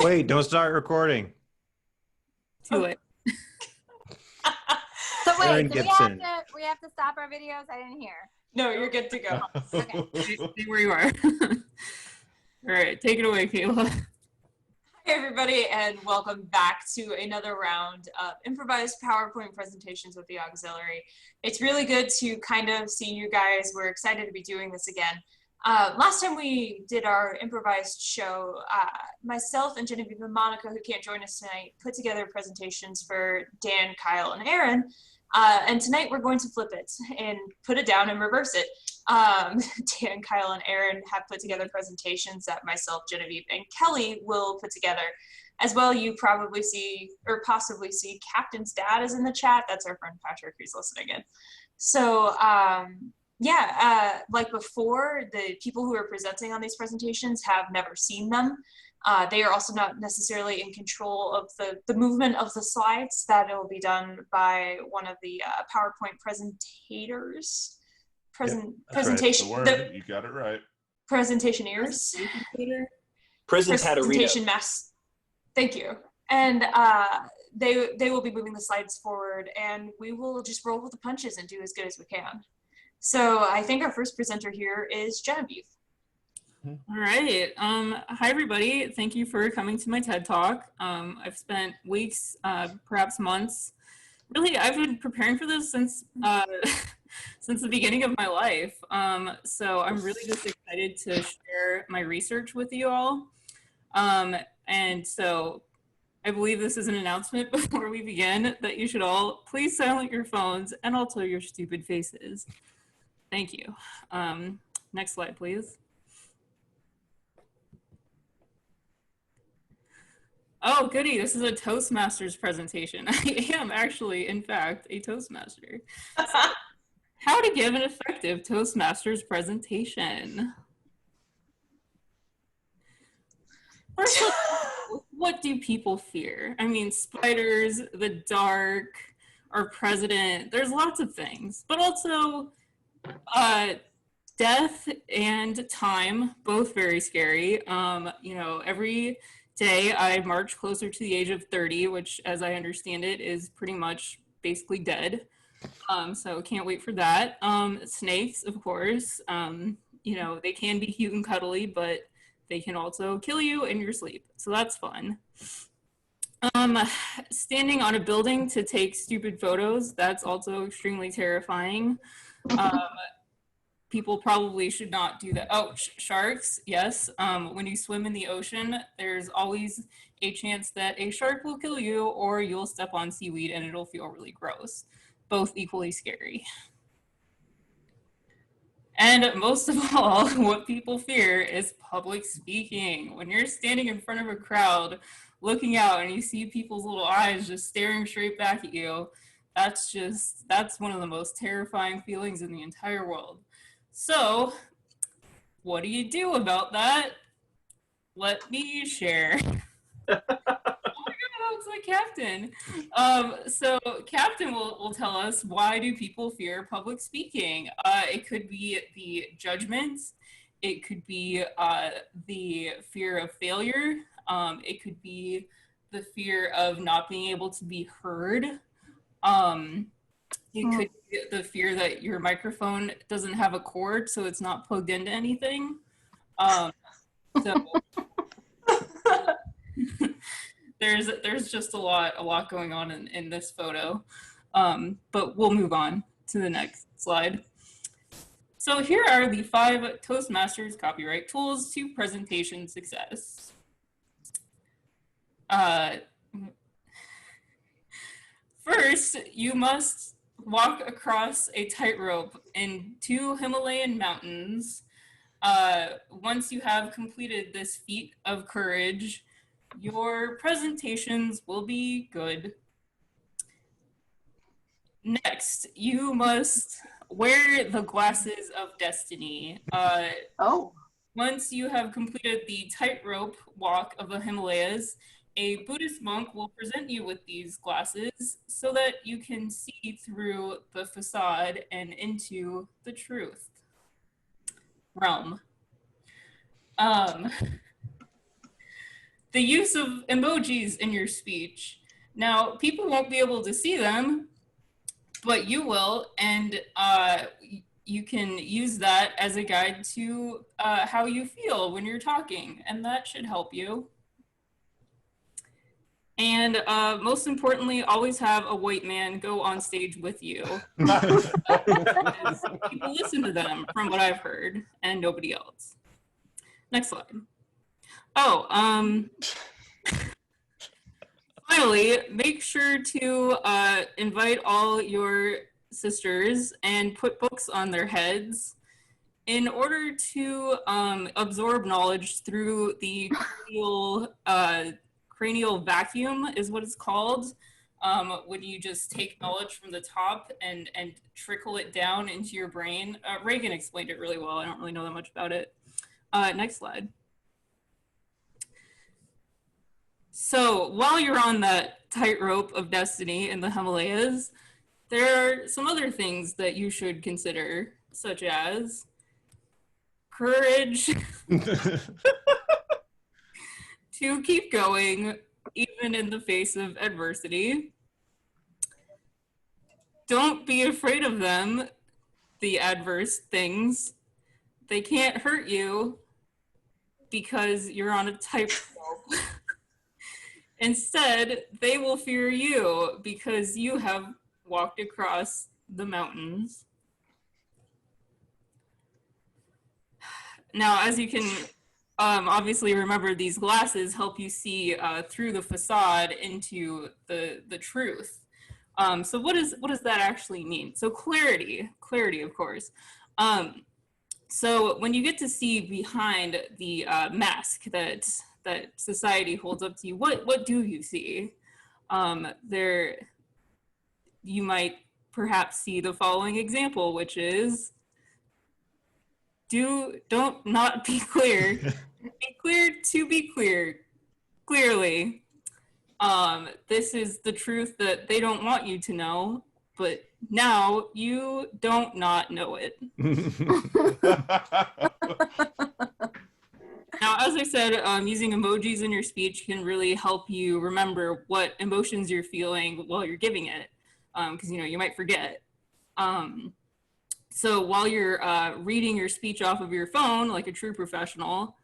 Wait, don't start recording. Too late. So wait, Aaron do Gibson. we have to stop our videos? I didn't hear. No, you're good to go. Okay. Stay where you are. All right, take it away, Kayla. Hi, everybody, and welcome back to another round of improvised PowerPoint presentations with the auxiliary. It's really good to kind of see you guys. We're excited to be doing this again. Last time we did our improvised show, myself and Genevieve and Monica, who can't join us tonight, put together presentations for Dan, Kyle, and Aaron. And tonight we're going to flip it and put it down and reverse it. Dan, Kyle, and Aaron have put together presentations that myself, Genevieve, and Kelly will put together. As well, you probably see, or possibly see, Captain's dad is in the chat. That's our friend Patrick who's listening in. So, like before, the people who are presenting on these presentations have never seen them. They are also not necessarily in control of the movement of the slides. That will be done by one of the PowerPoint presentators. Presentation. Right. The word, you got it right. Presentationeers. Presentation mass. Thank you. And they will be moving the slides forward, and we will just roll with the punches and do as good as we can. So I think our first presenter here is Genevieve. All right. Hi, everybody. Thank you for coming to my TED Talk. I've spent weeks, perhaps months. Really, I've been preparing for this since since the beginning of my life. So I'm really just excited to share my research with you all. And so I believe this is an announcement before we begin that you should all please silence your phones and also your stupid faces. Thank you. Next slide, please. Oh, goody, this is a Toastmasters presentation. I am actually, in fact, a Toastmaster. How to give an effective Toastmasters presentation. First of all, what do people fear? I mean, spiders, the dark, our president, there's lots of things, but also death and time, both very scary. You know, every day I march closer to the age of 30, which, as I understand it, is pretty much basically dead. So can't wait for that. Snakes, of course, you know, they can be cute and cuddly, but they can also kill you in your sleep. So that's fun. Standing on a building to take stupid photos, that's also extremely terrifying. People probably should not do that. Oh, sharks, yes. When you swim in the ocean, there's always a chance that a shark will kill you or you'll step on seaweed and it'll feel really gross. Both equally scary. And most of all, what people fear is public speaking. When you're standing in front of a crowd, looking out and you see people's little eyes just staring straight back at you, that's one of the most terrifying feelings in the entire world. So, what do you do about that? Let me share. Oh my God, it's like Captain. So Captain will tell us, why do people fear public speaking? It could be the judgments. It could be the fear of failure. It could be the fear of not being able to be heard. It could be the fear that your microphone doesn't have a cord, so it's not plugged into anything. So there's just a lot going on in this photo. But we'll move on to the next slide. So here are the 5 Toastmasters copyright tools to presentation success. First, you must walk across a tightrope in 2 Himalayan mountains. Once you have completed this feat of courage, your presentations will be good. Next, you must wear the glasses of destiny. Once you have completed the tightrope walk of the Himalayas, a Buddhist monk will present you with these glasses so that you can see through the facade and into the truth realm. the use of emojis in your speech. Now, people won't be able to see them, but you will, and you can use that as a guide to how you feel when you're talking, and that should help you. And most importantly, always have a white man go on stage with you. People listen to them, from what I've heard, and nobody else. Next slide. Oh, finally, make sure to invite all your sisters and put books on their heads in order to absorb knowledge through the cranial vacuum is what it's called. When you just take knowledge from the top and trickle it down into your brain. Reagan explained it really well. I don't really know that much about it. Next slide. So while you're on that tightrope of destiny in the Himalayas, there are some other things that you should consider, such as courage to keep going, even in the face of adversity. Don't be afraid of them, the adverse things. They can't hurt you because you're on a tightrope. Instead, they will fear you because you have walked across the mountains. Now, as you can obviously remember, these glasses help you see through the facade into the truth. So what does that actually mean? So clarity, of course. So when you get to see behind the mask that society holds up to you, what do you see? You might perhaps see the following example, which is don't not be clear. Be clear to be clear, clearly. This is the truth that they don't want you to know, but now you don't not know it. Now, as I said, using emojis in your speech can really help you remember what emotions you're feeling while you're giving it, because you might forget. So while you're reading your speech off of your phone, like a true professional,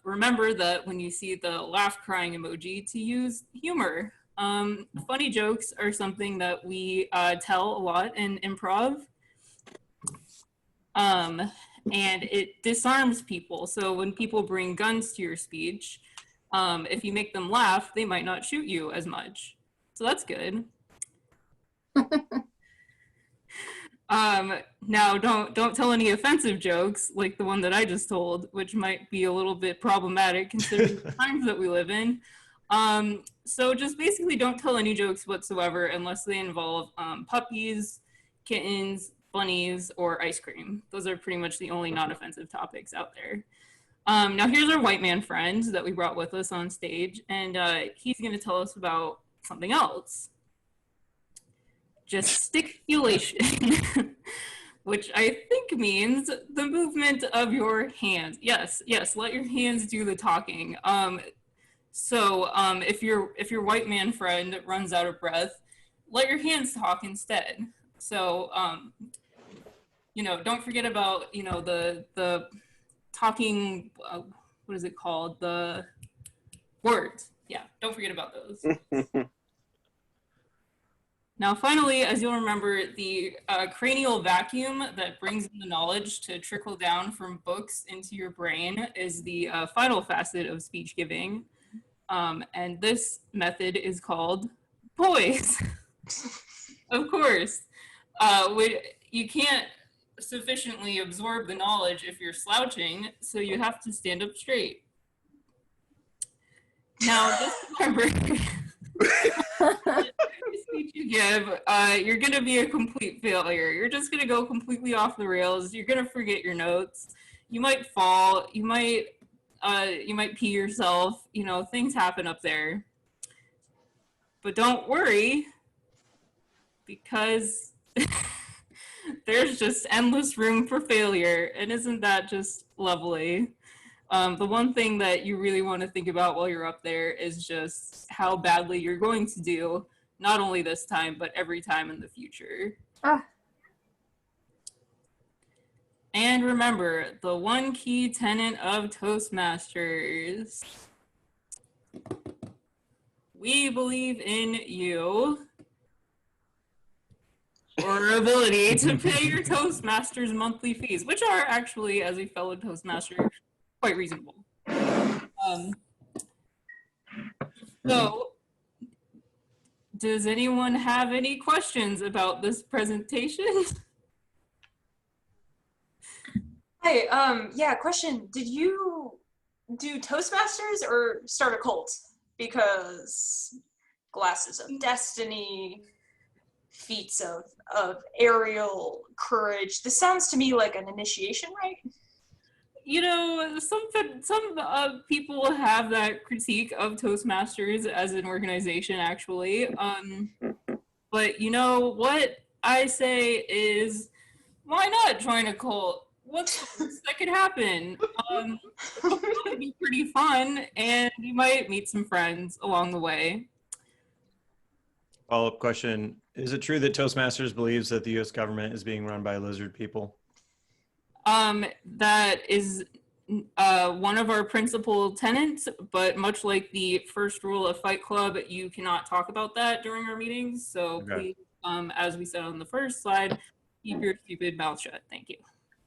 remember that when you see the laugh crying emoji, to use humor. Funny jokes are something that we tell a lot in improv. And it disarms people. So when people bring guns to your speech, if you make them laugh, they might not shoot you as much. So that's good. Now, don't tell any offensive jokes like the one that I just told, which might be a little bit problematic considering the times that we live in. So just basically don't tell any jokes whatsoever unless they involve puppies, kittens, bunnies, or ice cream. Those are pretty much the only non-offensive topics out there. Now here's our white man friend that we brought with us on stage, and he's going to tell us about something else. Gesticulation, which I think means the movement of your hands. Yes, let your hands do the talking. So if your white man friend runs out of breath, let your hands talk instead. So don't forget about the talking. What is it called? The words. Yeah, don't forget about those. Now, finally, as you'll remember, the cranial vacuum that brings in the knowledge to trickle down from books into your brain is the final facet of speech giving. And this method is called poise. Of course. You can't sufficiently absorb the knowledge if you're slouching, so you have to stand up straight. Now, just remember, speech you give, you're going to be a complete failure. You're just going to go completely off the rails. You're going to forget your notes. You might fall. You might pee yourself. Things happen up there. But don't worry, because there's just endless room for failure. And isn't that just lovely? The one thing that you really want to think about while you're up there is just how badly you're going to do, not only this time, but every time in the future. And remember, the one key tenet of Toastmasters. We believe in you, or ability to pay your Toastmasters monthly fees, which are actually, as a fellow Toastmaster, quite reasonable. So, does anyone have any questions about this presentation? Hi, yeah, question. Did you do Toastmasters or start a cult? Because glasses of destiny, feats of aerial courage. This sounds to me like an initiation, right? You know, some people have that critique of Toastmasters as an organization, actually. But you know what I say is, why not join a cult? What's the worst that could happen? It'll probably be pretty fun, and you might meet some friends along the way. Follow-up question. Is it true that Toastmasters believes that the U.S. government is being run by lizard people? That is one of our principal tenets, but much like the first rule of Fight Club, you cannot talk about that during our meetings. So please, as we said on the first slide, keep your stupid mouth shut. Thank you.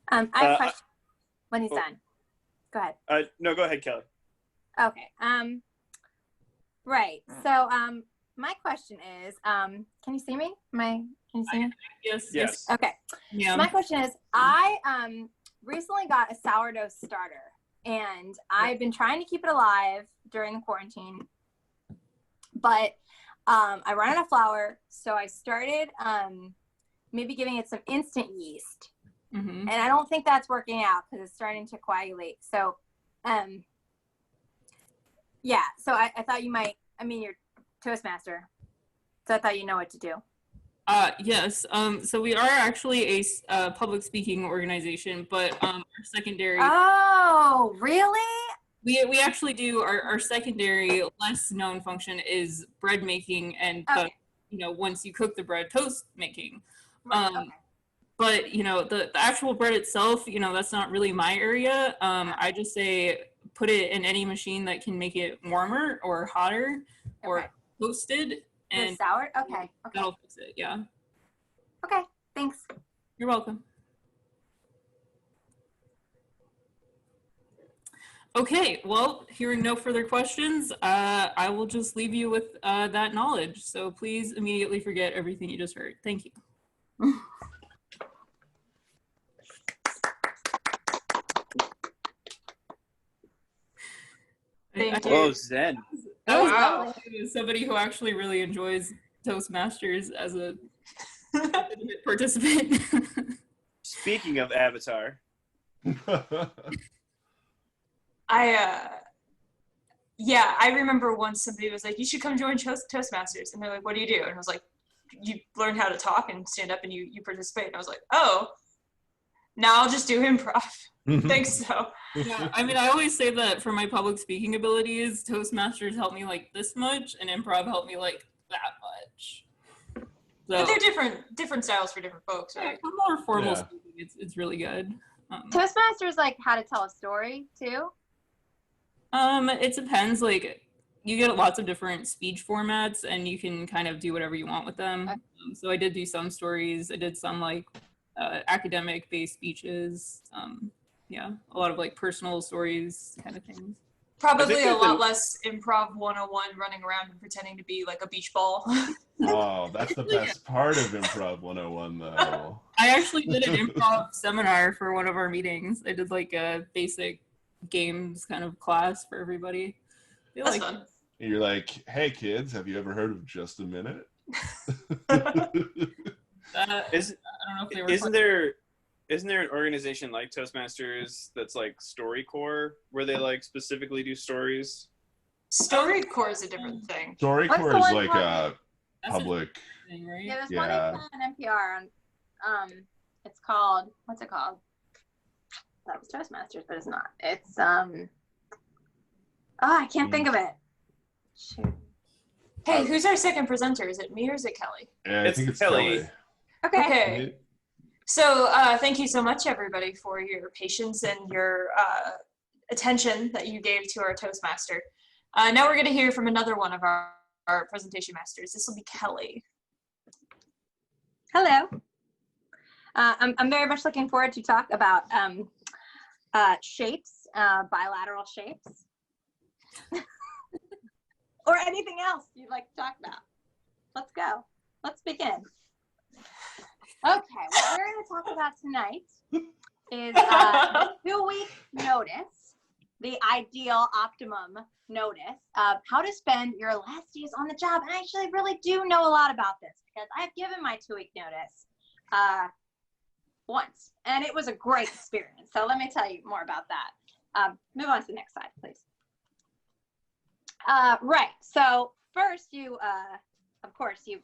I have a question when he's done. Go ahead. No, go ahead, Kelly. Okay. Right. So, my question is, can you see me? Can you see me? Yes. Okay. Yeah. So my question is, I recently got a sourdough starter, and I've been trying to keep it alive during the quarantine, but I ran out of flour, so I started maybe giving it some instant yeast. Mm-hmm. And I don't think that's working out because it's starting to coagulate. So, yeah. So I thought you might. I mean, you're Toastmaster, so I thought you know what to do. Yes. So we are actually a public speaking organization, but our secondary. Oh, really? We actually do our secondary less known function is bread making and you know, once you cook the bread, toast making. Okay. But you know, the actual bread itself, you know, that's not really my area. I just say put it in any machine that can make it warmer or hotter or toasted, and sour. Okay. that'll fix it. Yeah. Okay. Thanks. You're welcome. Okay, well, hearing no further questions, I will just leave you with that knowledge. So please immediately forget everything you just heard. Thank you. Thank Whoa, you. Zen. That was Wow. somebody who actually really enjoys Toastmasters as a participant. Speaking of Avatar, Yeah, I remember once somebody was like, you should come join Toastmasters. And they're like, what do you do? And I was like, you learn how to talk and stand up and you participate. And I was like, oh, now I'll just do improv. Thanks, so. Yeah, I mean, I always say that for my public speaking abilities, Toastmasters help me like this much, and improv helped me like that much. So, But they're different styles for different folks, right? for more formal speaking, it's really good. Toastmasters like how to tell a story too. It depends. Like, you get lots of different speech formats, and you can kind of do whatever you want with them. So I did do some stories. I did some like academic-based speeches. Yeah, a lot of like personal stories kind of things. Probably a lot less improv 101 running around and pretending to be like a beach ball. Oh, that's the best part of Improv 101, though. I actually did an improv seminar for one of our meetings. I did like a basic games kind of class for everybody. That's fun. You're like, hey kids, have you ever heard of Just a Minute? I don't know if they were. Isn't there an organization like Toastmasters that's like StoryCorps where they like specifically do stories? StoryCorps is a different thing. StoryCorps is like a That's public. thing, right? Yeah, there's Yeah. one on NPR on it's called, what's it called? That was Toastmasters, but it's not. It's oh, I can't think of it. Shoot. Hey, who's our second presenter? Is it me or is it Kelly? Yeah, I think it's Kelly. Okay. Okay. So thank you so much, everybody, for your patience and your attention that you gave to our Toastmaster. Now we're going to hear from another one of our presentation masters. This will be Kelly. Hello. I'm very much looking forward to talk about shapes, bilateral shapes, or anything else you'd like to talk about. Let's go. Let's begin. Okay, what we're going to talk about tonight is 2-week notice, the ideal optimum notice of how to spend your last days on the job. And I actually really do know a lot about this because I've given my 2-week notice once, and it was a great experience. So let me tell you more about that. Move on to the next slide, please. Right, so first you, of course, you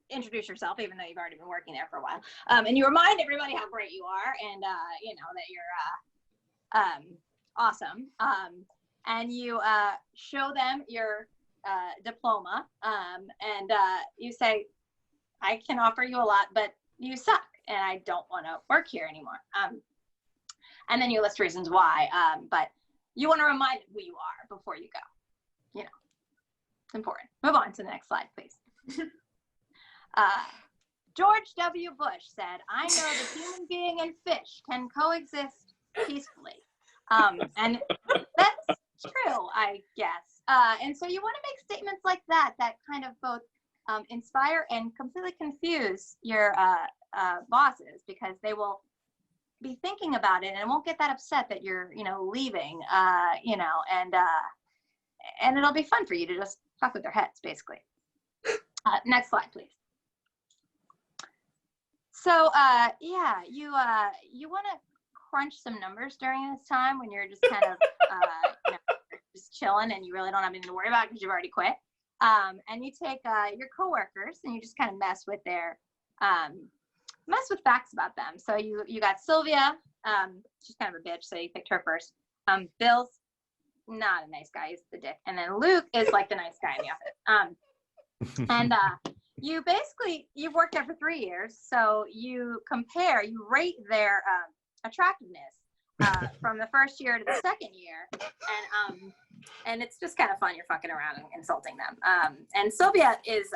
introduce yourself, even though you've already been working there for a while. And you remind everybody how great you are and, you know, that you're awesome. And you show them your diploma and you say, I can offer you a lot, but you suck and I don't want to work here anymore. And then you list reasons why, but you want to remind them who you are before you go. You know, it's important. Move on to the next slide, please. George W. Bush said, I know that human being and fish can coexist peacefully. And that's true, I guess. And so you want to make statements like that, that kind of both inspire and completely confuse your bosses, because they will be thinking about it and won't get that upset that you're, you know, leaving, you know, and it'll be fun for you to just fuck with their heads, basically. Next slide, please. So, yeah, you want to crunch some numbers during this time when you're just kind of, you know, just chilling and you really don't have anything to worry about because you've already quit. And you take your coworkers and you just kind of mess with their, mess with facts about them. So you got Sylvia, she's kind of a bitch, so you picked her first. Bill's not a nice guy, he's the dick. And then Luke is like the nice guy in the office. And you basically, you've worked there for 3 years, so you compare, you rate their attractiveness from the first year to the second year, and it's just kind of fun. You're fucking around and insulting them. And Sylvia is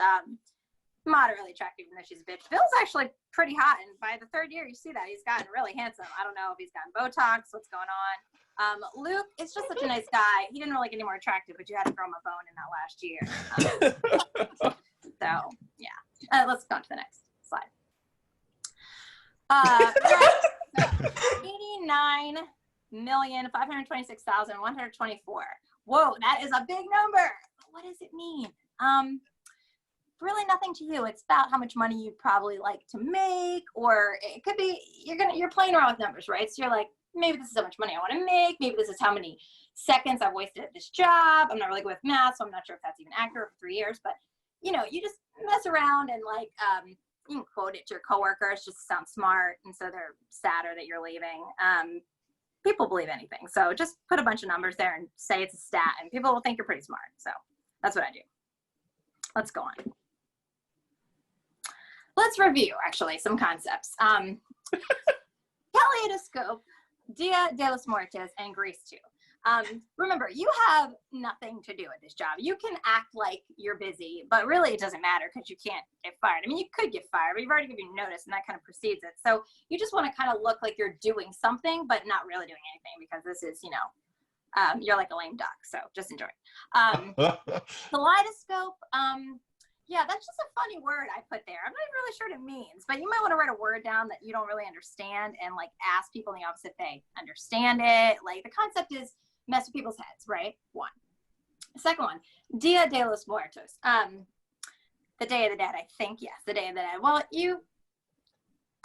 moderately attractive, even though she's a bitch. Bill's actually pretty hot, and by the 3rd year, you see that he's gotten really handsome. I don't know if he's gotten Botox, what's going on. Luke is just such a nice guy. He didn't really get any more attractive, but you had to throw him a bone in that last year. So yeah, let's go on to the next slide. Right. So 89,526,124. Whoa, that is a big number. What does it mean? Really nothing to you. It's about how much money you'd probably like to make, or it could be you're playing around with numbers, right? So you're like, maybe this is how much money I want to make. Maybe this is how many seconds I've wasted at this job. I'm not really good with math, so I'm not sure if that's even accurate for 3 years, but you know, you just mess around and like, you can quote it to your coworkers just to sound smart, and so they're sadder that you're leaving. People believe anything, so just put a bunch of numbers there and say it's a stat, and people will think you're pretty smart. So that's what I do. Let's go on. Let's review, actually, some concepts. Kaleidoscope, Dia de los Muertos, and Grease 2. Remember, you have nothing to do at this job. You can act like you're busy, but really it doesn't matter because you can't get fired. I mean, you could get fired, but you've already given notice, and that kind of precedes it. So you just want to kind of look like you're doing something, but not really doing anything, because this is, you know, you're like a lame duck. So just enjoy it. Kaleidoscope, yeah, that's just a funny word I put there. I'm not really sure what it means, but you might want to write a word down that you don't really understand and like ask people in the office if they understand it. Like the concept is mess with people's heads, right? 1. Second one, Dia de los Muertos. The Day of the Dead, I think, yes, the Day of the Dead. Well,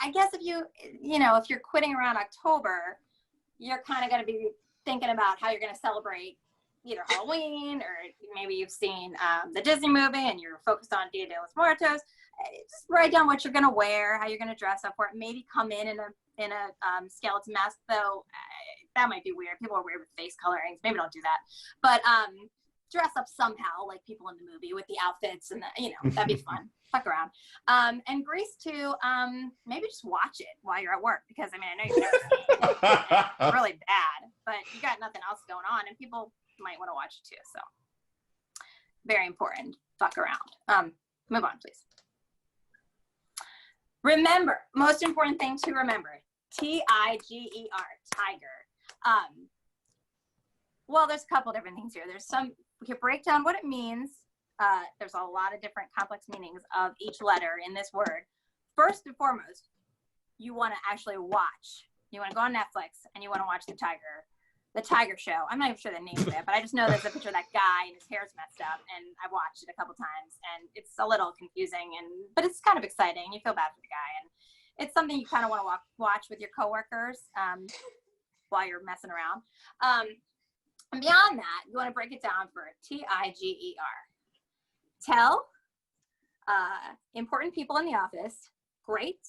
I guess if if you're quitting around October, you're kind of going to be thinking about how you're going to celebrate either Halloween, or maybe you've seen the Disney movie and you're focused on Dia de los Muertos. Just write down what you're going to wear, how you're going to dress up for it. Maybe come in in a skeleton mask, though. That might be weird. People are weird with face colorings. Maybe don't do that. But dress up somehow, like people in the movie with the outfits and that'd be fun. Fuck around. And Grease too. Maybe just watch it while you're at work, because I know you've never seen it. It's really bad, but you got nothing else going on, and people might want to watch it too. So very important. Fuck around. Move on, please. Remember, most important thing to remember, Tiger, tiger. Well, there's a couple different things here. We can break down what it means. There's a lot of different complex meanings of each letter in this word. First and foremost, you want to actually watch. You want to go on Netflix and you want to watch the Tiger Show. I'm not even sure the name of it, but I just know there's a picture of that guy and his hair's messed up, and I watched it a couple times, and it's a little confusing, but it's kind of exciting. You feel bad for the guy, and it's something you kind of want to watch with your coworkers while you're messing around. And beyond that, you want to break it down for Tiger. Tell important people in the office. Great.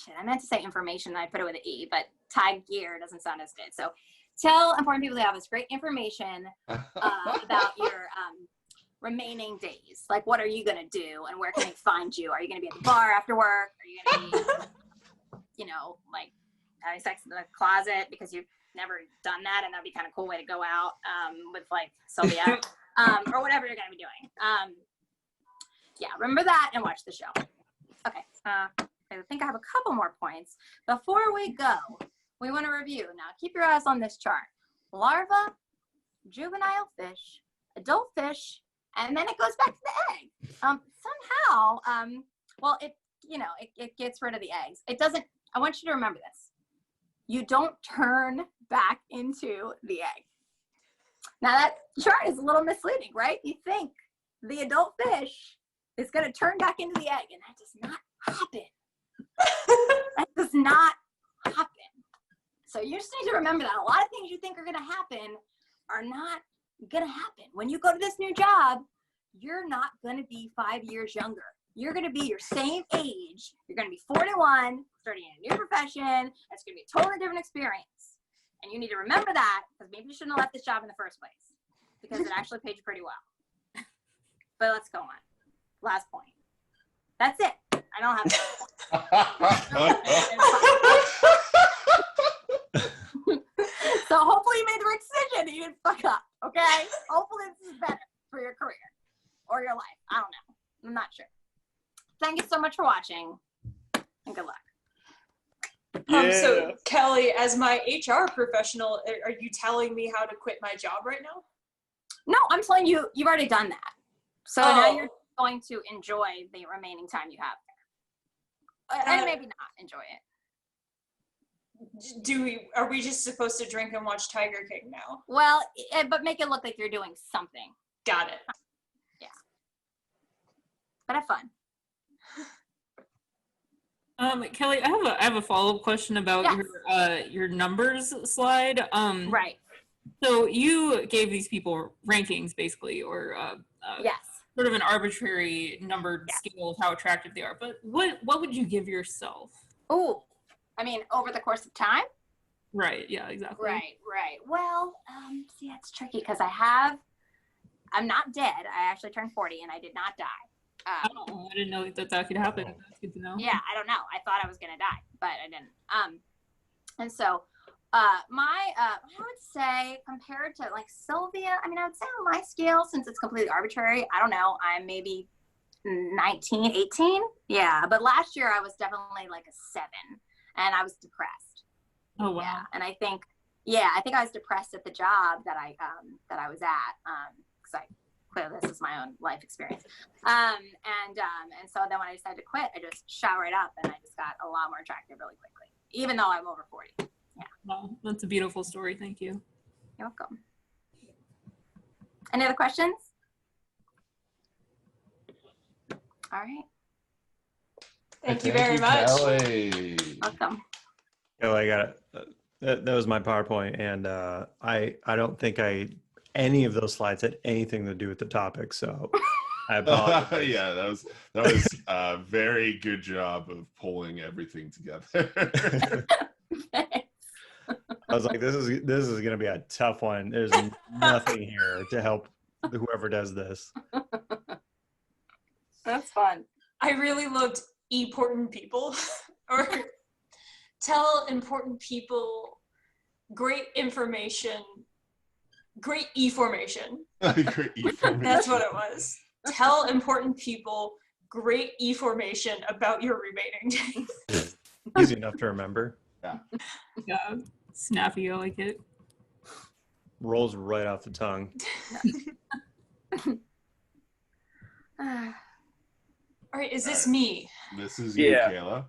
Shit, I meant to say information, and I put it with an E, but Tiger doesn't sound as good. So tell important people in the office great information about your remaining days. Like, what are you going to do, and where can they find you? Are you going to be at the bar after work? Are you going to be, like having sex in the closet because you've never done that, and that'd be kind of a cool way to go out with like Sylvia, or whatever you're going to be doing. Yeah, remember that and watch the show. Okay. I think I have a couple more points. Before we go, we want to review. Now, keep your eyes on this chart. Larva, juvenile fish, adult fish, and then it goes back to the egg. Somehow, well, it gets rid of the eggs. It doesn't, I want you to remember this. You don't turn back into the egg. Now, that chart is a little misleading, right? You think the adult fish is going to turn back into the egg, and that does not happen. That does not happen. So you just need to remember that a lot of things you think are going to happen are not going to happen. When you go to this new job, you're not going to be 5 years younger. You're going to be your same age. You're going to be 41, starting a new profession. It's going to be a totally different experience. And you need to remember that, because maybe you shouldn't have left this job in the first place, because it actually paid you pretty well. But let's go on. Last point. That's it. I don't have So hopefully you made the right decision and you didn't fuck up, okay? Hopefully this is better for your career or your life. I don't know. I'm not sure. Thank you so much for watching, and good luck. So Kelly, as my HR professional, are you telling me how to quit my job right now? No, I'm telling you, you've already done that. So now you're going to enjoy the remaining time you have there. And maybe not enjoy it. Are we just supposed to drink and watch Tiger King now? Well, but make it look like you're doing something. Got it. Yeah. But have fun. Kelly, I have a follow-up question about your numbers slide. Right. So you gave these people rankings, basically, or Yes. sort of an arbitrary numbered scale of how attractive they are. But what would you give yourself? Oh, I mean, over the course of time? Right. Yeah. Exactly. Right. Well, see, that's tricky because I'm not dead. I actually turned 40 and I did not die. I didn't know that could happen. That's good to know. Yeah, I don't know. I thought I was gonna die, but I didn't. And so I would say compared to like Sylvia, I mean, I would say on my scale, since it's completely arbitrary, I don't know, I'm maybe 19, 18. Yeah, but last year I was definitely like a 7 and I was depressed. Oh, wow. Yeah, and I think I was depressed at the job that I was at, because clearly this is my own life experience. And so then when I decided to quit, I just shot right up and I just got a lot more attractive really quickly, even though I'm over 40. Yeah. Wow, that's a beautiful story. Thank you. You're welcome. Any other questions? All right. Thank you very much. Kelly. Welcome. Oh, I got it. That was my PowerPoint, and I don't think any of those slides had anything to do with the topic. So I apologize. Yeah, that was a very good job of pulling everything together. I was like, this is gonna be a tough one. There's nothing here to help whoever does this. That's fun. I really loved important people or tell important people great information, great e-formation. Great information. That's what it was. Tell important people great e-formation about your remaining days. Easy enough to remember. Yeah, snappy. I like it. Rolls right off the tongue. All right, is this me? This is you, Yeah. Kayla.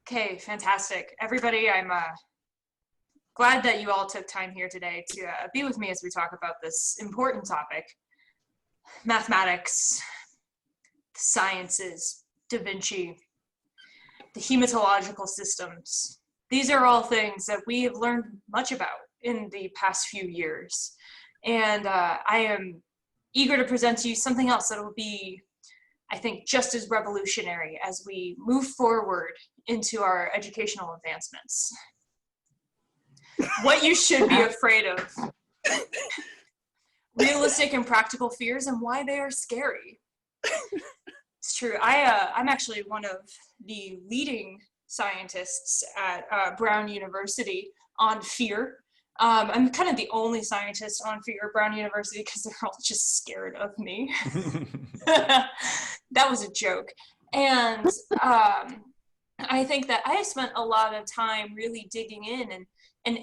Okay, fantastic. Everybody, I'm glad that you all took time here today to be with me as we talk about this important topic. Mathematics, the sciences, Da Vinci, the hematological systems. These are all things that we have learned much about in the past few years. And I am eager to present to you something else that will be, I think, just as revolutionary as we move forward into our educational advancements. What you should be afraid of. Realistic and practical fears and why they are scary. It's true. I'm actually one of the leading scientists at Brown University on fear. I'm kind of the only scientist on fear at Brown University because they're all just scared of me. That was a joke. And I think that I spent a lot of time really digging in and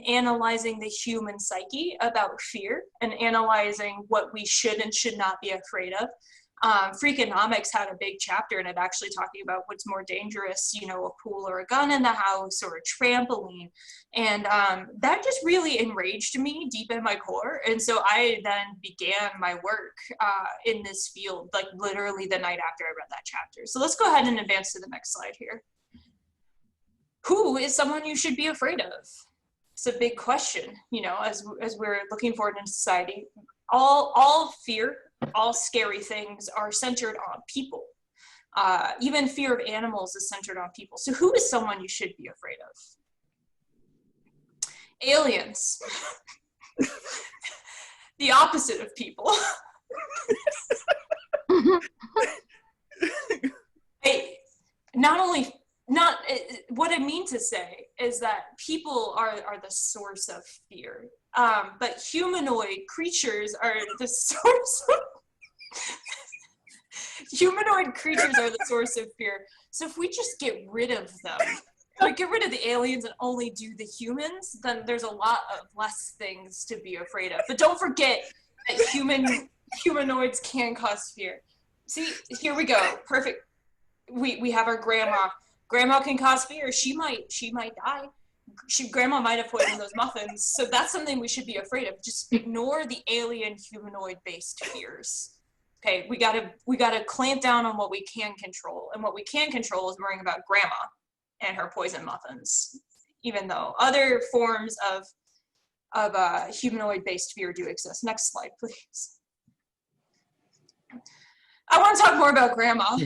analyzing the human psyche about fear and analyzing what we should and should not be afraid of. Freakonomics had a big chapter in it actually talking about what's more dangerous, you know, a pool or a gun in the house or a trampoline. And that just really enraged me deep in my core. And so I then began my work in this field, like literally the night after I read that chapter. So let's go ahead and advance to the next slide here. Who is someone you should be afraid of? It's a big question, you know, as we're looking forward in society. All fear, all scary things are centered on people. Even fear of animals is centered on people. So who is someone you should be afraid of? Aliens. The opposite of people. What I mean to say is that people are the source of fear, but humanoid creatures are the source of humanoid creatures are the source of fear. So if we just get rid of them, like get rid of the aliens and only do the humans, then there's a lot of less things to be afraid of. But don't forget that humanoids can cause fear. See, here we go. Perfect. We have our grandma. Grandma can cause fear. She might die. Grandma might have poisoned those muffins. So that's something we should be afraid of. Just ignore the alien humanoid based fears. Okay, we gotta clamp down on what we can control. And what we can control is worrying about grandma and her poison muffins. Even though other forms of humanoid based fear do exist. Next slide, please. I want to talk more about grandma.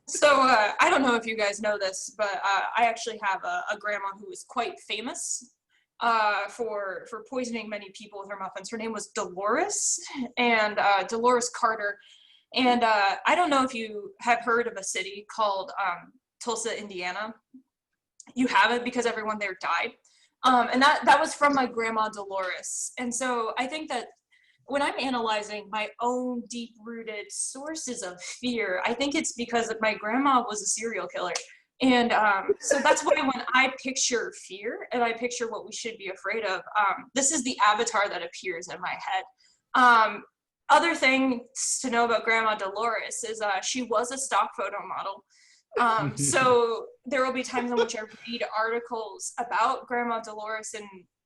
So I don't know if you guys know this, but I actually have a grandma who is quite famous for poisoning many people with her muffins. Her name was Dolores, and Dolores Carter. And I don't know if you have heard of a city called Tulsa, Indiana. You haven't because everyone there died. And that was from my grandma Dolores. And so I think that when I'm analyzing my own deep-rooted sources of fear, I think it's because my grandma was a serial killer. And so that's why when I picture fear and I picture what we should be afraid of, this is the avatar that appears in my head. Other things to know about Grandma Dolores is she was a stock photo model. So there will be times in which I read articles about Grandma Dolores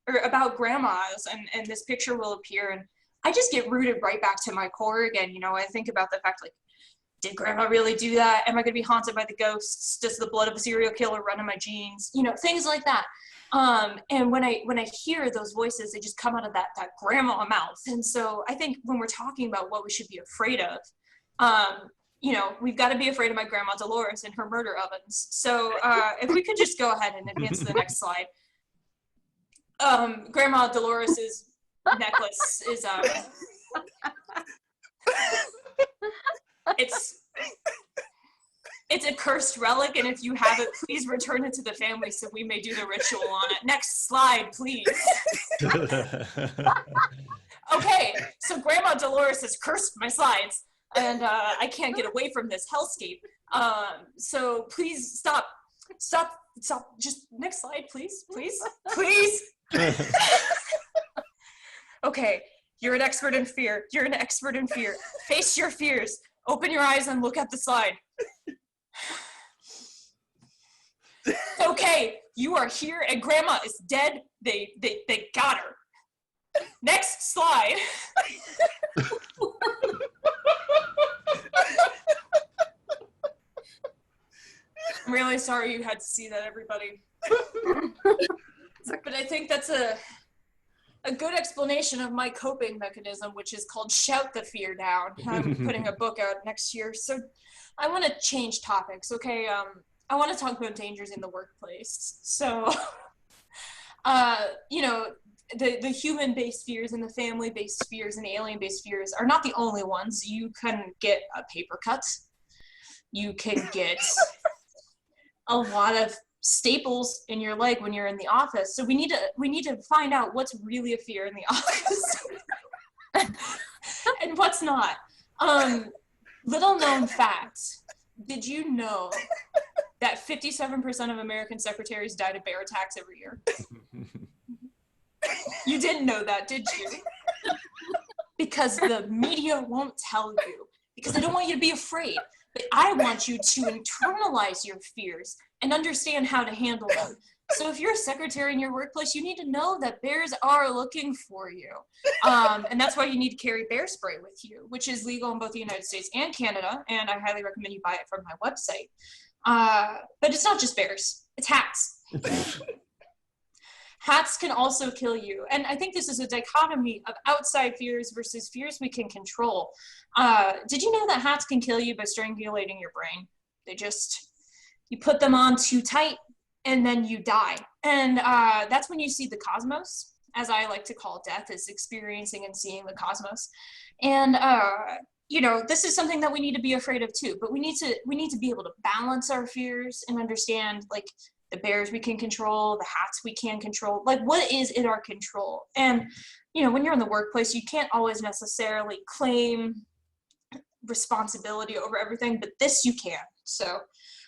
or about grandmas, and this picture will appear, and I just get rooted right back to my core again. You know, I think about the fact, like, Did grandma really do that? Am I going to be haunted by the ghosts? Does the blood of a serial killer run in my genes? You know, things like that. And when I hear those voices, they just come out of that grandma mouth. And so I think when we're talking about what we should be afraid of, you know, we've got to be afraid of my grandma Dolores and her murder ovens. So if we could just go ahead and advance to the next slide. Grandma Dolores's necklace is it's a cursed relic, and if you have it, please return it to the family so we may do the ritual on it. Next slide, please. Okay, so Grandma Dolores has cursed my slides, and I can't get away from this hellscape. So please stop. Just next slide, please. Okay, you're an expert in fear. Face your fears. Open your eyes and look at the slide. Okay, you are here and Grandma is dead. They got her. Next slide. I'm really sorry you had to see that, everybody. But I think that's a good explanation of my coping mechanism, which is called Shout the Fear Down. I'm putting a book out next year. So I want to change topics, okay? I want to talk about dangers in the workplace. So, you know, the human-based fears and the family-based fears and the alien-based fears are not the only ones. You can get a paper cut. You can get a lot of staples in your leg when you're in the office. So we need to find out what's really a fear in the office and what's not. Little known fact, did you know that 57% of American secretaries died of bear attacks every year? You didn't know that, did you? Because the media won't tell you, because they don't want you to be afraid. But I want you to internalize your fears and understand how to handle them. So if you're a secretary in your workplace, you need to know that bears are looking for you. And that's why you need to carry bear spray with you, which is legal in both the United States and Canada. And I highly recommend you buy it from my website. But it's not just bears, it's hats. Hats can also kill you. And I think this is a dichotomy of outside fears versus fears we can control. Did you know that hats can kill you by strangulating your brain? You put them on too tight and then you die. And that's when you see the cosmos, as I like to call death, is experiencing and seeing the cosmos. And you know, this is something that we need to be afraid of too, but we need to be able to balance our fears and understand, like, the bears we can control, the hats we can control, like what is in our control. And, you know, when you're in the workplace, you can't always necessarily claim responsibility over everything, but this you can. So I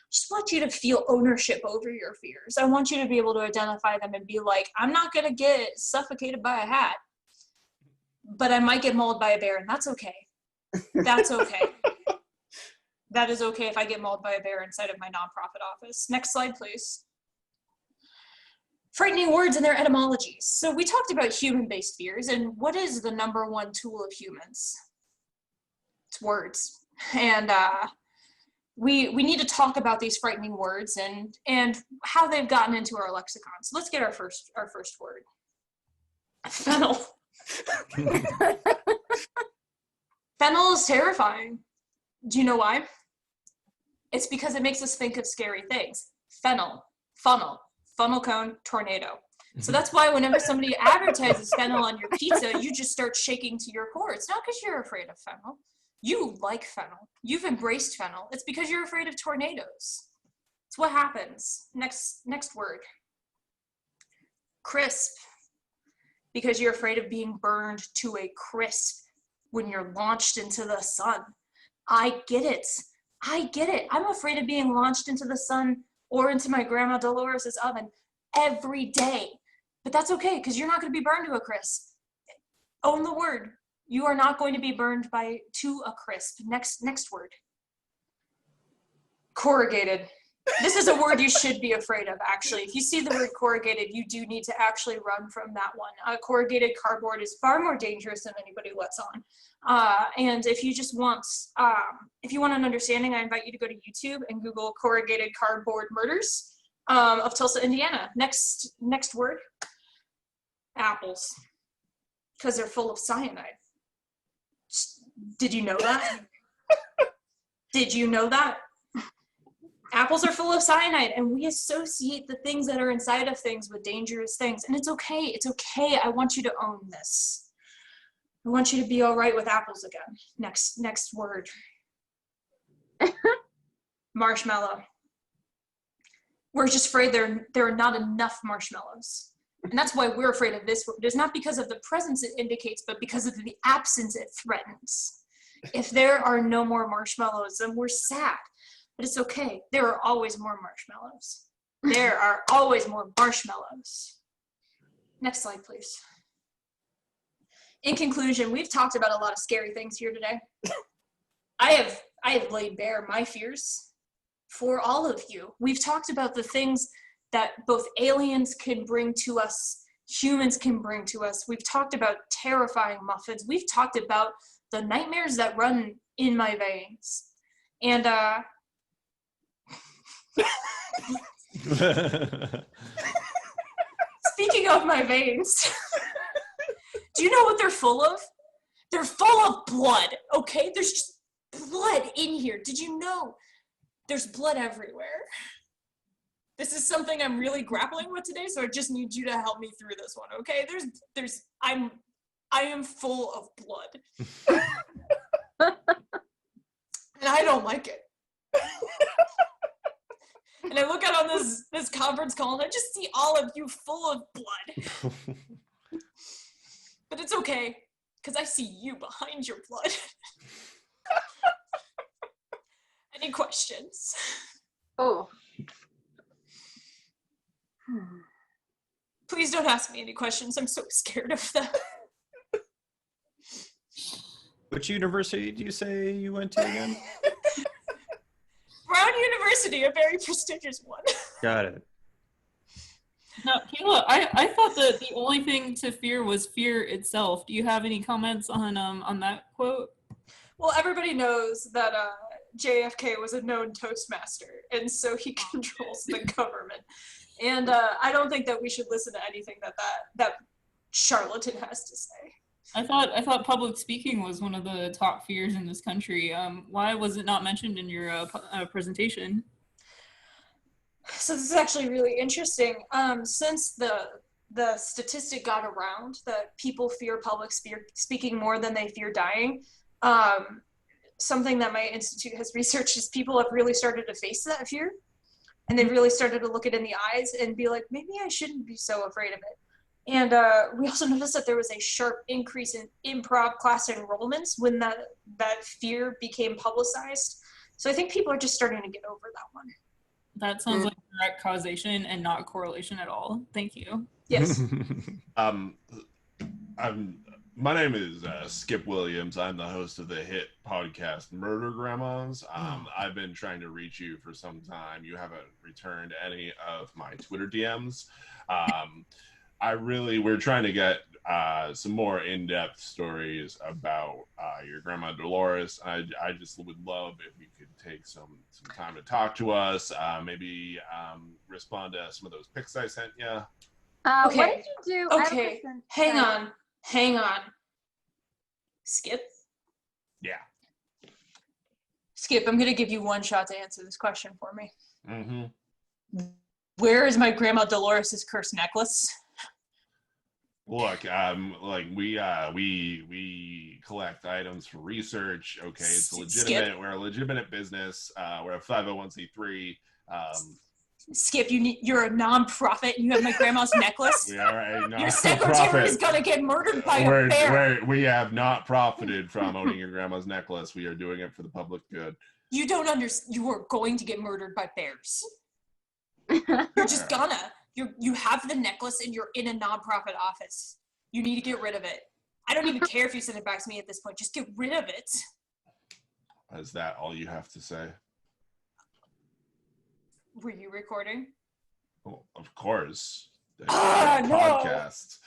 just want you to feel ownership over your fears. I want you to be able to identify them and be like, I'm not going to get suffocated by a hat, but I might get mauled by a bear, and that's okay. That's okay. That is okay if I get mauled by a bear inside of my nonprofit office. Next slide, please. Frightening words and their etymologies. So we talked about human-based fears, and what is the #1 tool of humans? It's words. And we need to talk about these frightening words and how they've gotten into our lexicon. So let's get our first word. Fennel. Fennel is terrifying. Do you know why? It's because it makes us think of scary things. Fennel, funnel, funnel cone, tornado. So that's why whenever somebody advertises fennel on your pizza, you just start shaking to your core. It's not because you're afraid of fennel. You like fennel. You've embraced fennel. It's because you're afraid of tornadoes. It's what happens. Next word. Crisp. Because you're afraid of being burned to a crisp when you're launched into the sun. I get it. I'm afraid of being launched into the sun or into my grandma Dolores's oven every day. But that's okay, because you're not going to be burned to a crisp. Own the word. You are not going to be burned to a crisp. Next word. Corrugated. This is a word you should be afraid of, actually. If you see the word corrugated, you do need to actually run from that one. Corrugated cardboard is far more dangerous than anybody lets on. And if you just want, if you want an understanding, I invite you to go to YouTube and Google corrugated cardboard murders of Tulsa, Indiana. Next word, apples, because they're full of cyanide. Did you know that? Did you know that? Apples are full of cyanide, and we associate the things that are inside of things with dangerous things. And it's okay. It's okay. I want you to own this. I want you to be all right with apples again. Next word. Marshmallow. We're just afraid there are not enough marshmallows. And that's why we're afraid of this word. It's not because of the presence it indicates, but because of the absence it threatens. If there are no more marshmallows, then we're sad. But it's okay. There are always more marshmallows. There are always more marshmallows. Next slide, please. In conclusion, we've talked about a lot of scary things here today. I have laid bare my fears for all of you. We've talked about the things that both aliens can bring to us, humans can bring to us. We've talked about terrifying muffins. We've talked about the nightmares that run in my veins. And speaking of my veins, do you know what they're full of? They're full of blood, okay? There's just blood in here. Did you know there's blood everywhere? This is something I'm really grappling with today, so I just need you to help me through this one, okay? I am full of blood. And I don't like it. And I look out on this conference call and I just see all of you full of blood. But it's okay, because I see you behind your blood. Any questions? Oh. Please don't ask me any questions. I'm so scared of them. Which university do you say you went to again? Brown University, a very prestigious one. Got it. Now, Kayla, I thought that the only thing to fear was fear itself. Do you have any comments on that quote? Well, everybody knows that JFK was a known Toastmaster, and so he controls the government. And I don't think that we should listen to anything that charlatan has to say. I thought public speaking was one of the top fears in this country. Why was it not mentioned in your presentation? So this is actually really interesting. Since the statistic got around that people fear public speaking more than they fear dying, something that my institute has researched is people have really started to face that fear. And they really started to look it in the eyes and be like, maybe I shouldn't be so afraid of it. And we also noticed that there was a sharp increase in improv class enrollments when that fear became publicized. So I think people are just starting to get over that one. That sounds like direct causation and not correlation at all. Thank you. Yes. My name is Skip Williams. I'm the host of the hit podcast Murder Grandmas. I've been trying to reach you for some time. You haven't returned any of my Twitter DMs. We're trying to get some more in-depth stories about your grandma Dolores. I just would love if you could take some time to talk to us, maybe respond to some of those pics I sent you. Okay. What did you do? Okay, hang on. Skip? Yeah. Skip, I'm going to give you one shot to answer this question for me. Mm-hmm. Where is my grandma Dolores's cursed necklace? Look, we collect items for research. Okay, it's legitimate. Skip. We're a legitimate business. We're a 501c3. Skip, you're a non-profit and you have my grandma's necklace? We are a non-profit. Your secretary is going to get murdered by a bear. We have not profited from owning your grandma's necklace. We are doing it for the public good. You don't understand. You are going to get murdered by bears. You're just gonna. You have the necklace and you're in a non-profit office. You need to get rid of it. I don't even care if you send it back to me at this point. Just get rid of it. Is that all you have to say? Were you recording? Well, of course. No. Podcast.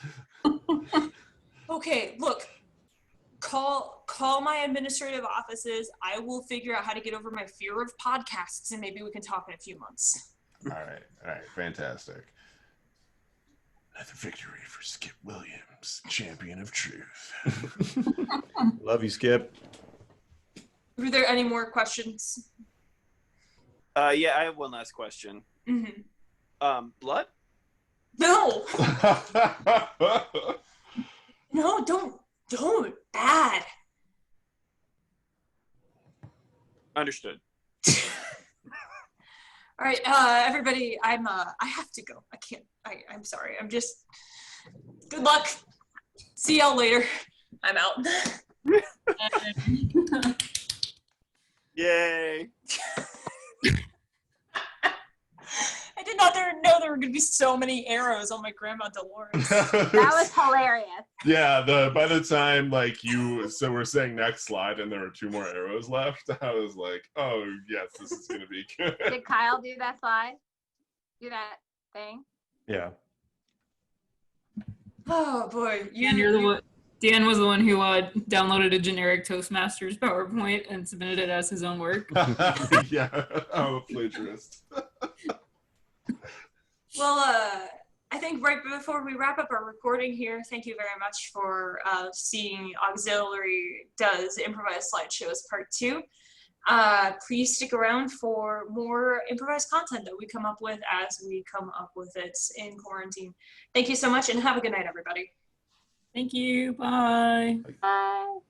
Okay, look. Call my administrative offices. I will figure out how to get over my fear of podcasts, and maybe we can talk in a few months. All right, fantastic. Another victory for Skip Williams, champion of truth. Love you, Skip. Were there any more questions? Yeah, I have one last question. Mm-hmm. Blood? No, no, don't. Bad. Understood. All right, everybody. I have to go. I can't. I'm sorry. I'm just. Good luck. See y'all later. I'm out. Yay. I did not know there were going to be so many arrows on my Grandma Dolores. That was hilarious. Yeah, by the time so we're saying next slide and there were 2 more arrows left, I was like, oh yes, this is gonna be good. Did Kyle do that slide? Do that thing? Yeah. Oh boy, Dan was the one who downloaded a generic Toastmasters PowerPoint and submitted it as his own work. Yeah, I'm a plagiarist. Well, I think right before we wrap up our recording here, thank you very much for seeing Auxiliary Does Improvised Slideshows Part 2. Please stick around for more improvised content that we come up with as we come up with it in quarantine. Thank you so much and have a good night, everybody. Thank you. Bye. Bye.